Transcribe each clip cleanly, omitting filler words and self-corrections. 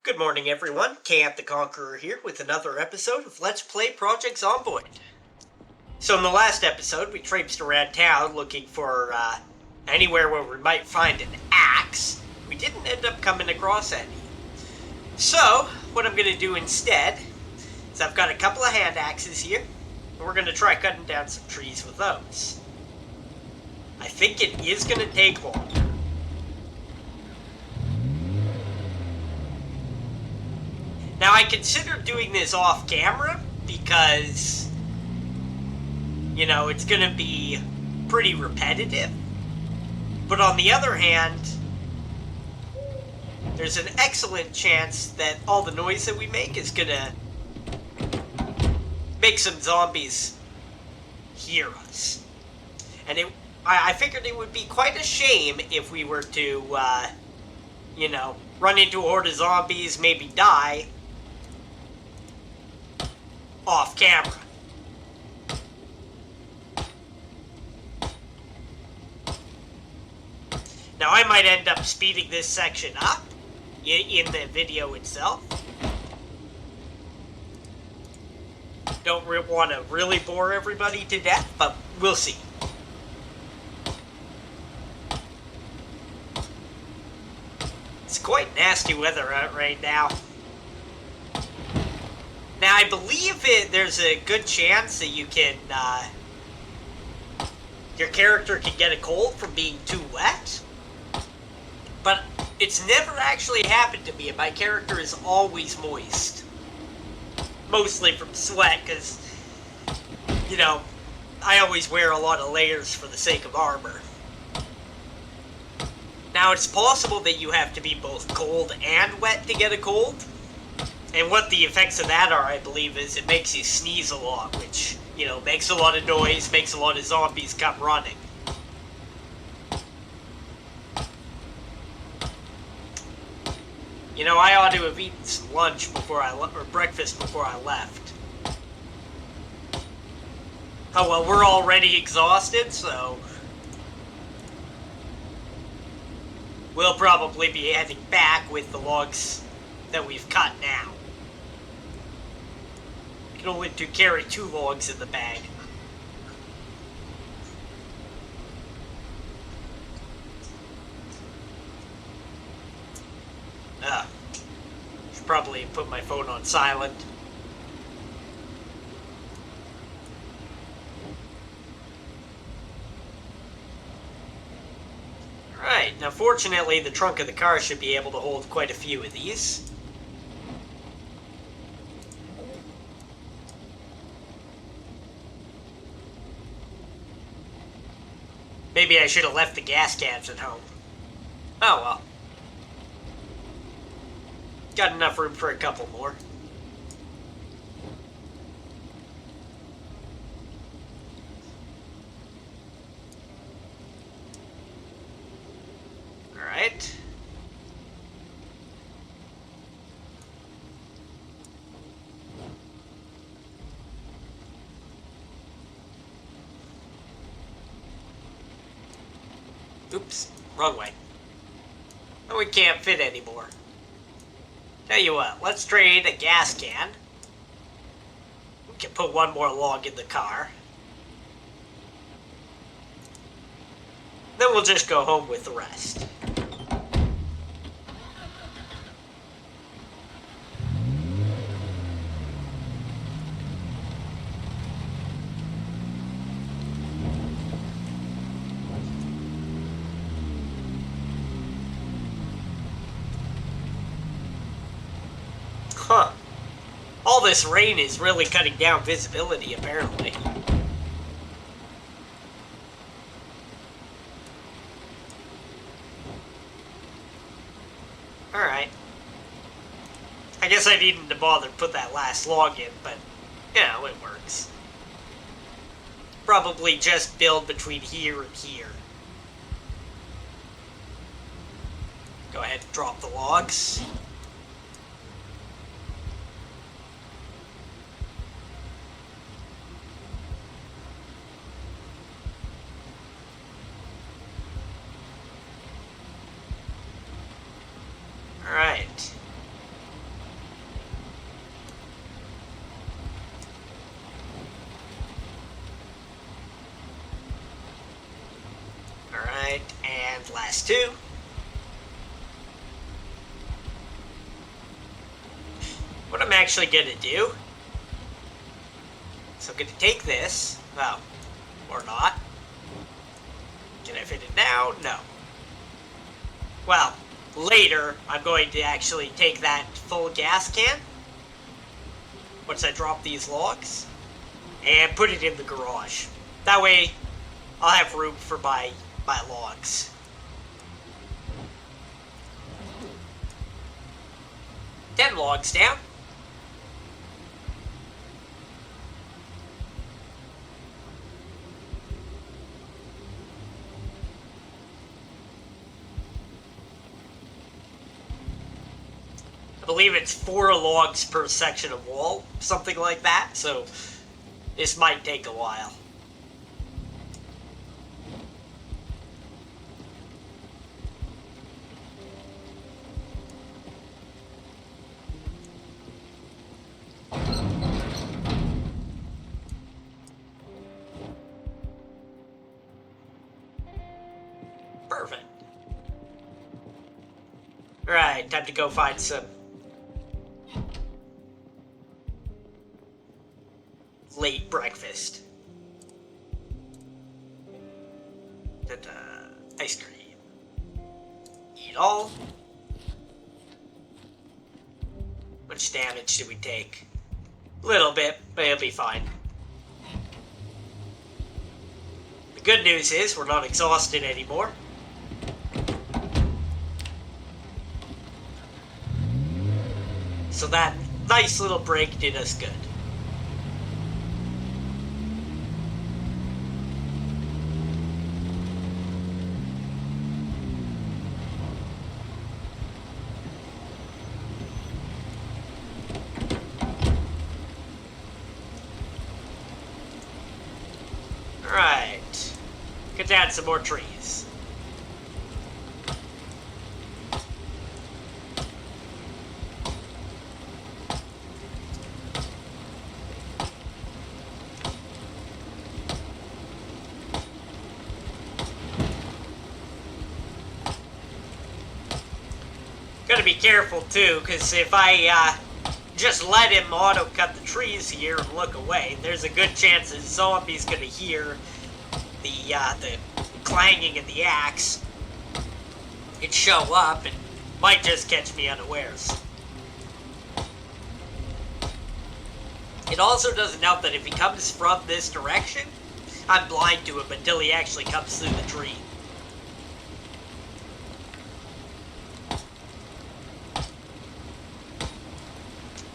Good morning, everyone. Camp the Conqueror here with another episode of Let's Play Project Zomboid. So in the last episode, we traipsed around town looking for anywhere where we might find an axe. We didn't end up coming across any. So, what I'm going to do instead is I've got a couple of hand axes here, and we're going to try cutting down some trees with those. I think it is going to take long. Now, I consider doing this off camera because, it's going to be pretty repetitive. But on the other hand, there's an excellent chance that all the noise that we make is going to make some zombies hear us. And I figured it would be quite a shame if we were to, run into a horde of zombies, maybe die off camera. Now I might end up speeding this section up in the video itself. Don't want to really bore everybody to death, but we'll see. It's quite nasty weather out right now. Now, I believe there's a good chance that you can, your character can get a cold from being too wet. But it's never actually happened to me, and my character is always moist. Mostly from sweat, because, I always wear a lot of layers for the sake of armor. Now, it's possible that you have to be both cold and wet to get a cold. And what the effects of that are, I believe, is it makes you sneeze a lot, which, makes a lot of noise, makes a lot of zombies come running. I ought to have eaten some lunch or breakfast before I left. Oh well, we're already exhausted, so we'll probably be heading back with the logs that we've cut now. I can only carry 2 logs in the bag. Should probably put my phone on silent. Alright, now fortunately the trunk of the car should be able to hold quite a few of these. Maybe I should have left the gas cans at home. Oh well. Got enough room for a couple more. Alright. Oops, wrong way. Oh, we can't fit anymore. Tell you what, let's trade a gas can. We can put one more log in the car. Then we'll just go home with the rest. Huh. All this rain is really cutting down visibility, apparently. Alright. I guess I needn't to bother to put that last log in, but, it works. Probably just build between here and here. Go ahead and drop the logs. Alright. logs too. What I'm actually going to do, so I'm going to take this, well, or not. Can I fit it now? No. Well, later, I'm going to actually take that full gas can, once I drop these logs, and put it in the garage. That way, I'll have room for my logs. Ten logs down. I believe it's 4 logs per section of wall, something like that, so this might take a while. Perfect. Alright, time to go find some late breakfast. Ice cream. Eat all. How much damage did we take? A little bit, but it'll be fine. The good news is we're not exhausted anymore. So that nice little break did us good. Alright. Could add some more trees. Gotta be careful too, because if I just let him auto-cut the trees here and look away, there's a good chance that Zombie's gonna hear the clanging of the axe and show up and might just catch me unawares. It also doesn't help that if he comes from this direction, I'm blind to him until he actually comes through the tree.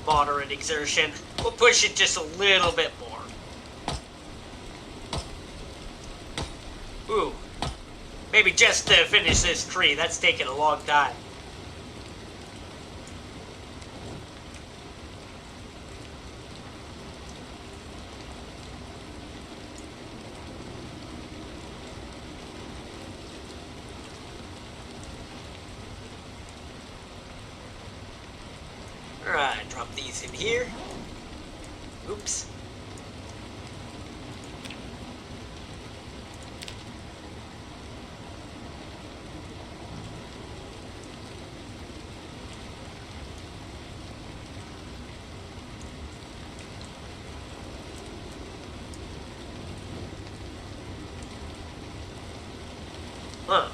Moderate exertion. We'll push it just a little bit more. Ooh. Maybe just to finish this tree. That's taken a long time. Alright, drop these in here. Oops. Huh.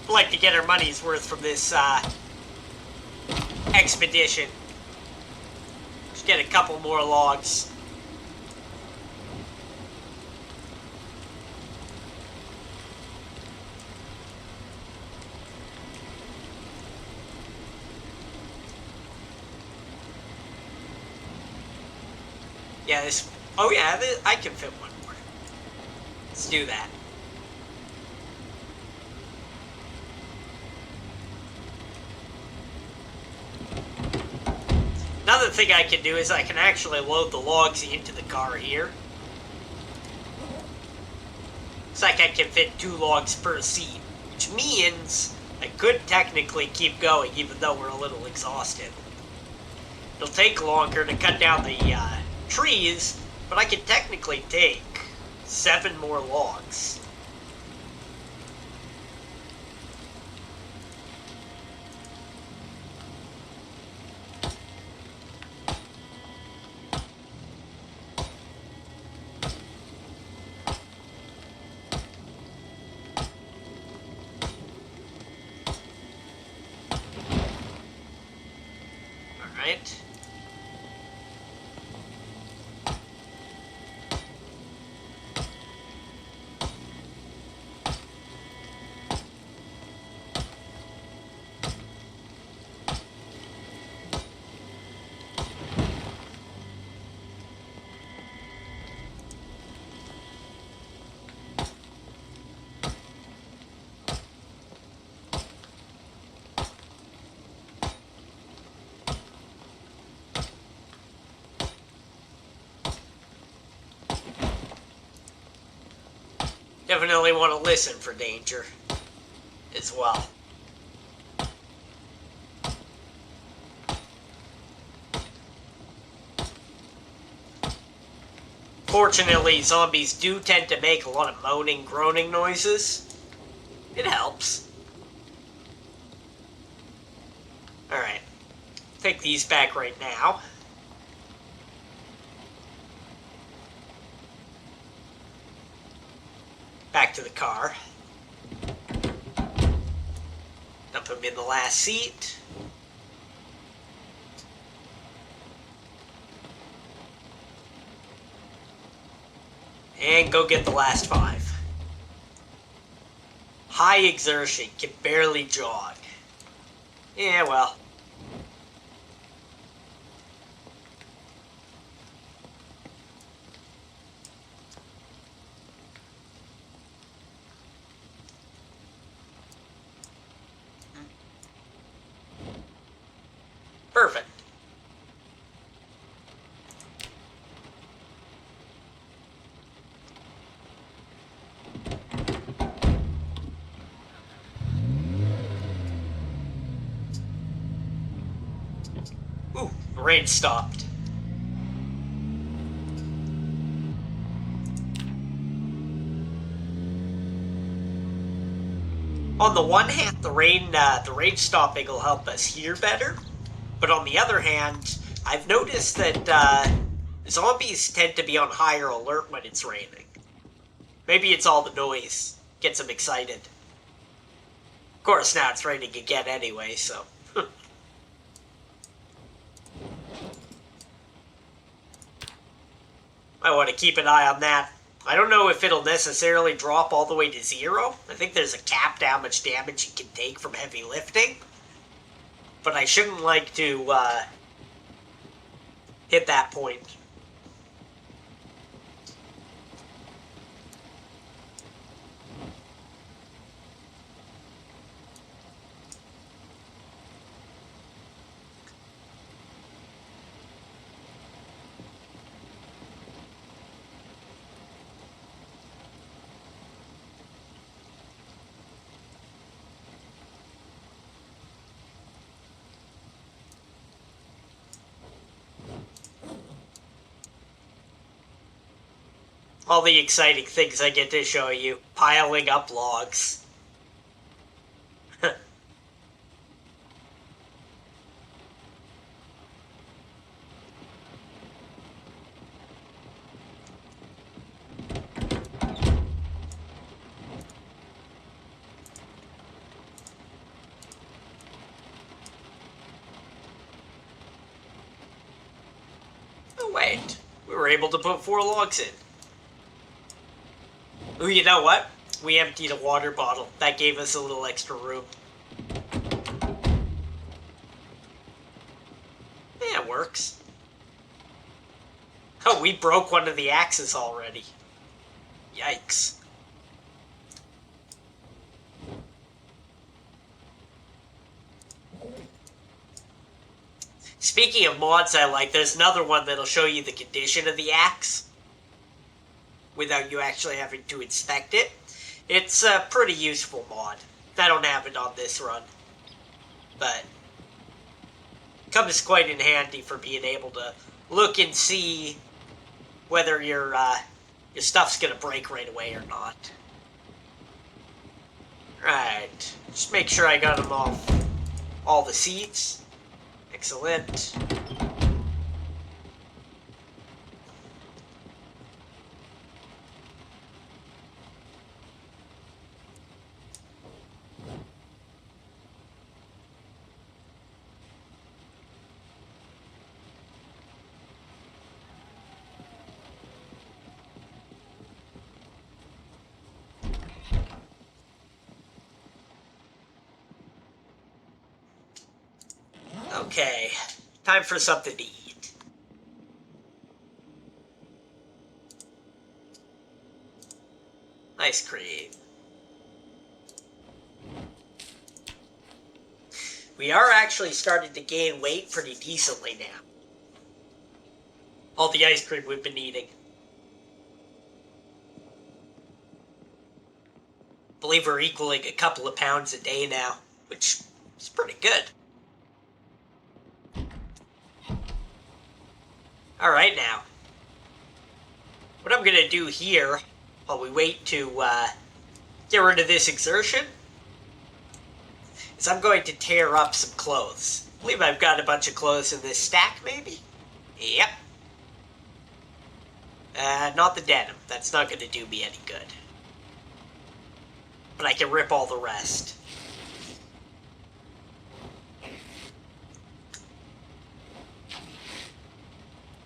Like to get our money's worth from this expedition. Just get a couple more logs. Yeah, this. Oh yeah, I can fit one more. Let's do that. Another thing I can do is I can actually load the logs into the car here. like I can fit 2 logs per seat, which means I could technically keep going even though we're a little exhausted. It'll take longer to cut down the trees, but I can technically take 7 more logs. Alright. Definitely want to listen for danger as well. Fortunately, zombies do tend to make a lot of moaning, groaning noises. It helps. Alright. Take these back right now. Back to the car. Dump him in the last seat. And go get the last 5. High exertion, can barely jog. Yeah, well. Perfect. Ooh, the rain stopped. On the one hand, the rain stopping will help us hear better. But on the other hand, I've noticed that zombies tend to be on higher alert when it's raining. Maybe it's all the noise. Gets them excited. Of course, now it's raining again anyway, so... I want to keep an eye on that. I don't know if it'll necessarily drop all the way to 0. I think there's a cap to how much damage you can take from heavy lifting. But I shouldn't like to hit that point. All the exciting things I get to show you. Piling up logs. Oh, wait. We were able to put 4 logs in. Ooh, you know what? We emptied a water bottle. That gave us a little extra room. Yeah, it works. Oh, we broke one of the axes already. Yikes. Speaking of mods I like, there's another one that'll show you the condition of the axe without you actually having to inspect it. It's a pretty useful mod. I don't have it on this run, but comes quite in handy for being able to look and see whether your stuff's gonna break right away or not. Right, just make sure I got them all the seats. Excellent. Okay, time for something to eat. Ice cream. We are actually starting to gain weight pretty decently now. All the ice cream we've been eating. I believe we're equaling a couple of pounds a day now, which is pretty good. Alright now. What I'm gonna do here, while we wait to get rid of this exertion, is I'm going to tear up some clothes. I believe I've got a bunch of clothes in this stack, maybe? Yep. Not the denim. That's not gonna do me any good. But I can rip all the rest.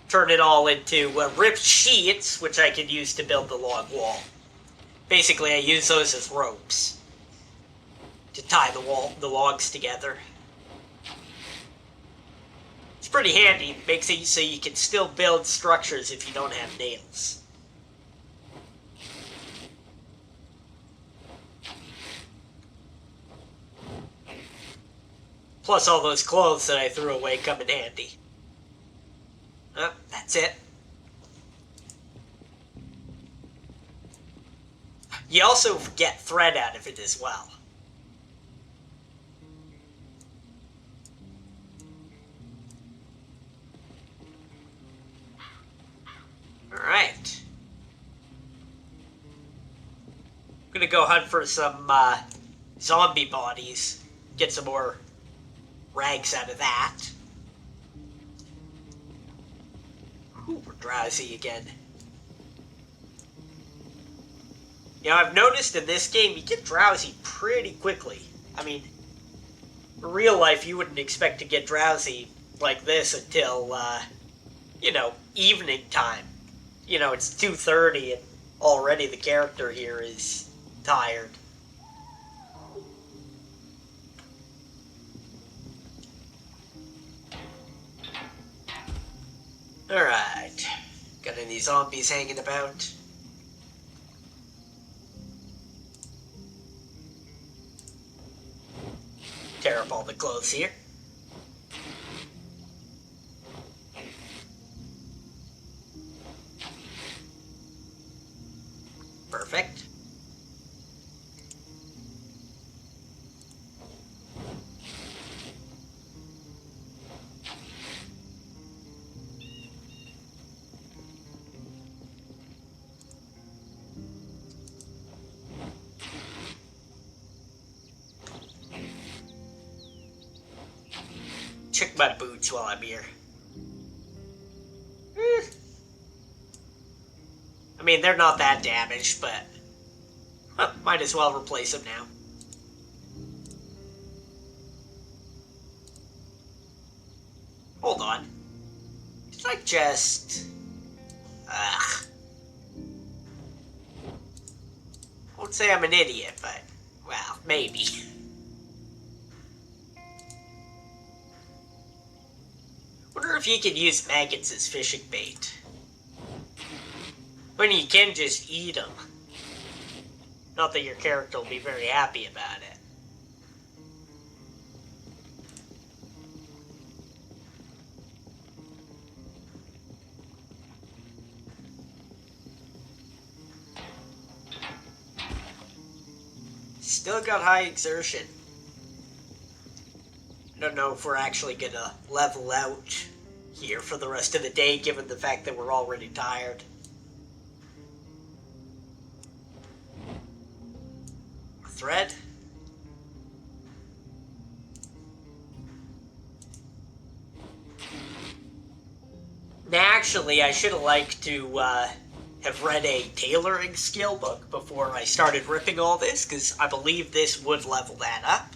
Turn it all into ripped sheets, which I can use to build the log wall. Basically, I use those as ropes to tie the logs together. It's pretty handy. It makes it so you can still build structures if you don't have nails. Plus, all those clothes that I threw away come in handy. Oh, that's it. You also get thread out of it as well. Alright. I'm gonna go hunt for some zombie bodies. Get some more rags out of that. Ooh, we're drowsy again. You know, I've noticed in this game, you get drowsy pretty quickly. I mean, in real life, you wouldn't expect to get drowsy like this until, you know, evening time. You know, it's 2:30 and already the character here is tired. Alright. Got any zombies hanging about? Tear up all the clothes here. Perfect. Check my boots while I'm here. I mean, they're not that damaged, but might as well replace them now. Hold on. Did I just... Ugh. I won't say I'm an idiot, but, well, maybe. Wonder if you could use maggots as fishing bait. When you can just eat them. Not that your character will be very happy about it. Still got high exertion. I don't know if we're actually gonna level out here for the rest of the day, given the fact that we're already tired. Thread. Now, actually, I should have liked to have read a tailoring skill book before I started ripping all this, because I believe this would level that up.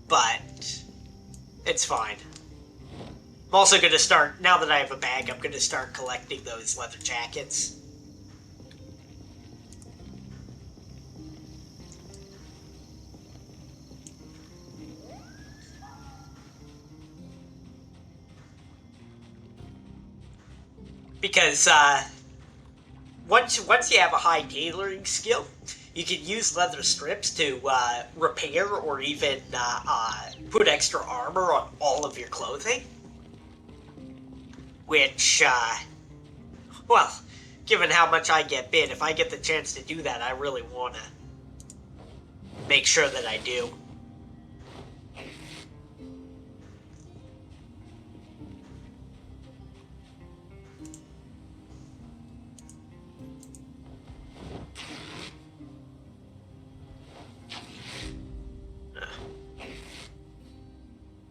But it's fine. I'm also going to start, now that I have a bag, I'm going to start collecting those leather jackets. Because once you have a high tailoring skill, you can use leather strips to repair or even put extra armor on all of your clothing. Which, well, given how much I get bit, if I get the chance to do that, I really want to make sure that I do.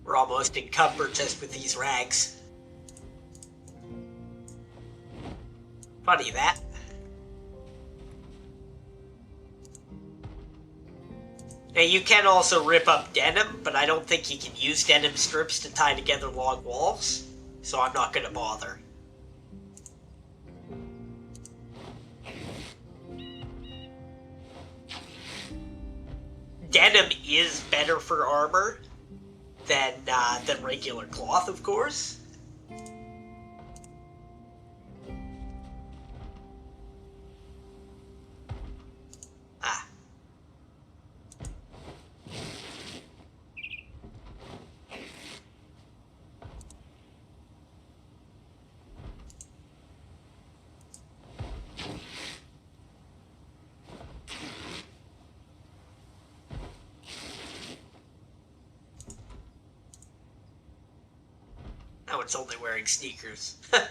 We're almost encumbered just with these rags. Funny that. Now you can also rip up denim, but I don't think you can use denim strips to tie together log walls, so I'm not going to bother. Denim is better for armor than regular cloth, of course. Now it's only wearing sneakers. Got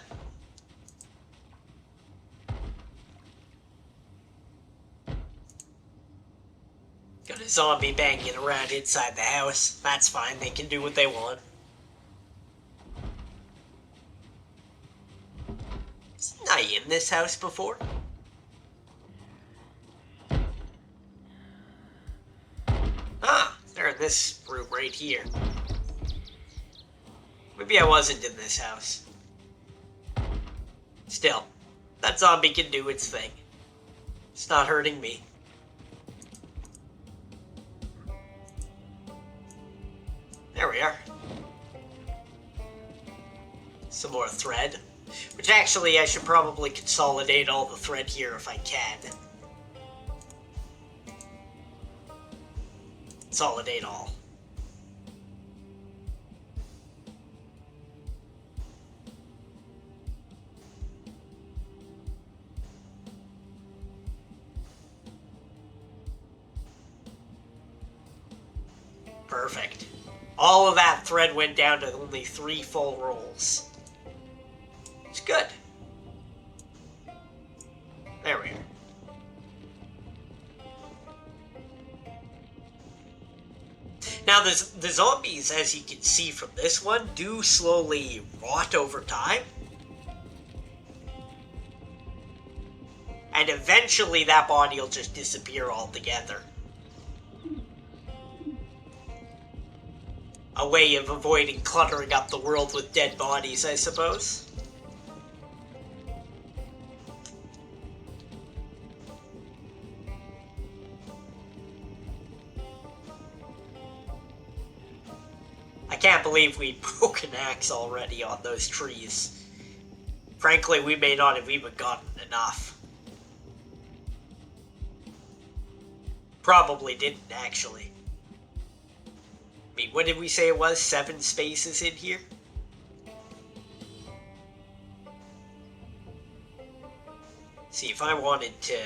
a zombie banging around inside the house. That's fine, they can do what they want. Isn't I in this house before? Ah, they're in this room right here. Maybe I wasn't in this house. Still, that zombie can do its thing. It's not hurting me. There we are. Some more thread. Which actually, I should probably consolidate all the thread here if I can. Consolidate all. Perfect. All of that thread went down to only 3 full rolls. It's good. There we are. Now, the zombies, as you can see from this one, do slowly rot over time. And eventually that body will just disappear altogether. A way of avoiding cluttering up the world with dead bodies, I suppose. I can't believe we broke an axe already on those trees. Frankly, we may not have even gotten enough. Probably didn't, actually. I mean, what did we say it was? 7 spaces in here? See, if I wanted to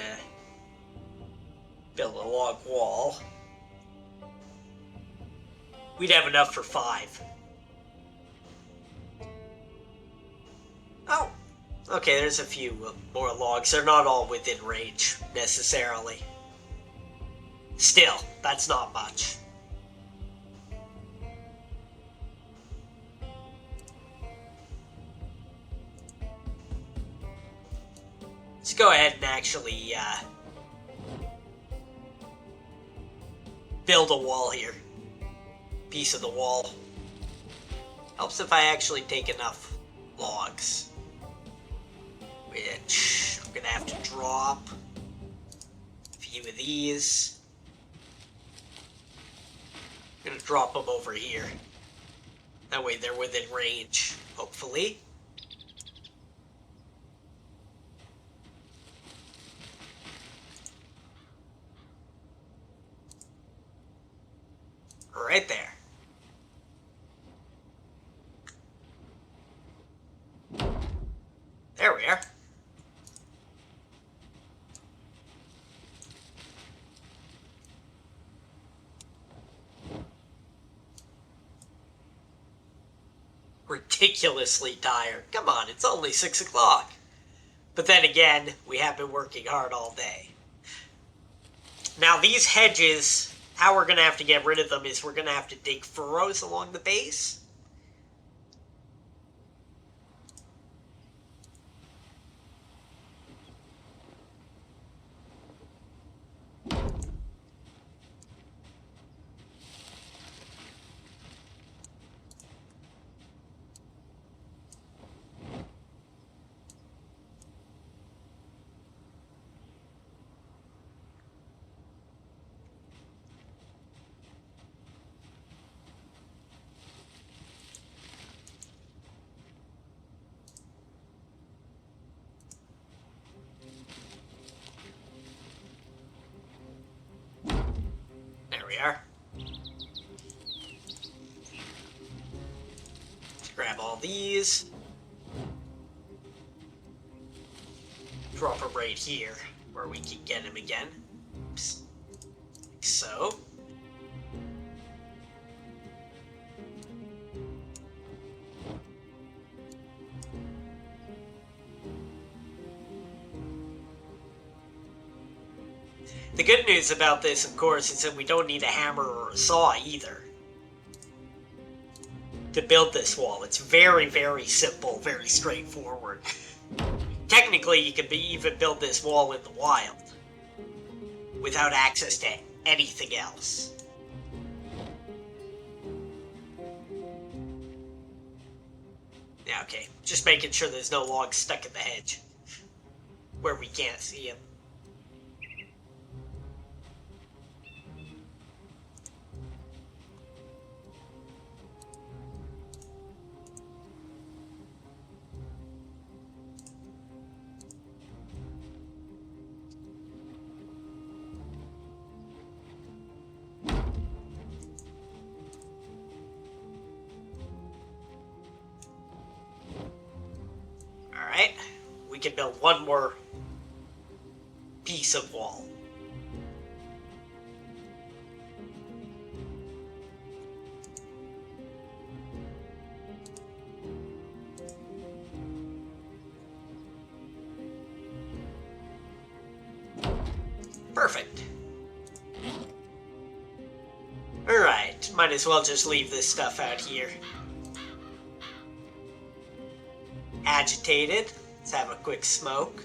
Build a log wall. We'd have enough for 5. Oh, okay, there's a few more logs. They're not all within range, necessarily. Still, that's not much. Let's go ahead and actually build a wall here. Piece of the wall. Helps if I actually take enough logs. Which I'm gonna have to drop a few of these. I'm gonna drop them over here. That way they're within range, hopefully. Right there. There we are. Ridiculously tired. Come on, it's only 6 o'clock. But then again, we have been working hard all day. Now these hedges, how we're going to have to get rid of them is we're going to have to dig furrows along the base. We are. Let's grab all these. Drop them right here where we can get him again. Oops. Like so. The good news about this, of course, is that we don't need a hammer or a saw either to build this wall. It's very, very simple, very straightforward. Technically, you could even build this wall in the wild without access to anything else. Yeah, okay. Just making sure there's no logs stuck in the hedge where we can't see them. Alright, we can build one more piece of wall. Perfect. Alright, might as well just leave this stuff out here. Agitated. Let's have a quick smoke.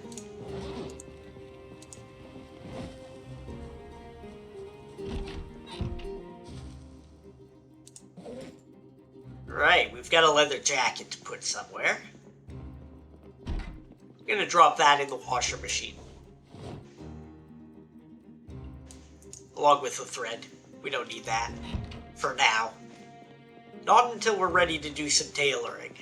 Right, we've got a leather jacket to put somewhere. I'm gonna drop that in the washer machine. Along with the thread. We don't need that. For now. Not until we're ready to do some tailoring.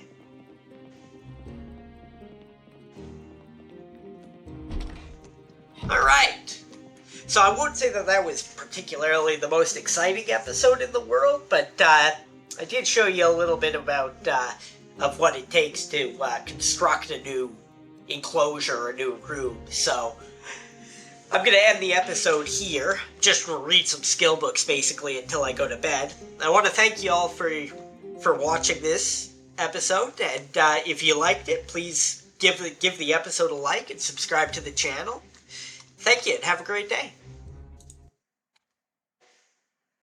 Alright. So I won't say that was particularly the most exciting episode in the world, but I did show you a little bit about of what it takes to construct a new enclosure, a new room. So I'm going to end the episode here. Just read some skill books, basically, until I go to bed. I want to thank you all for watching this episode, and if you liked it, please give the episode a like and subscribe to the channel. Thank you, and have a great day.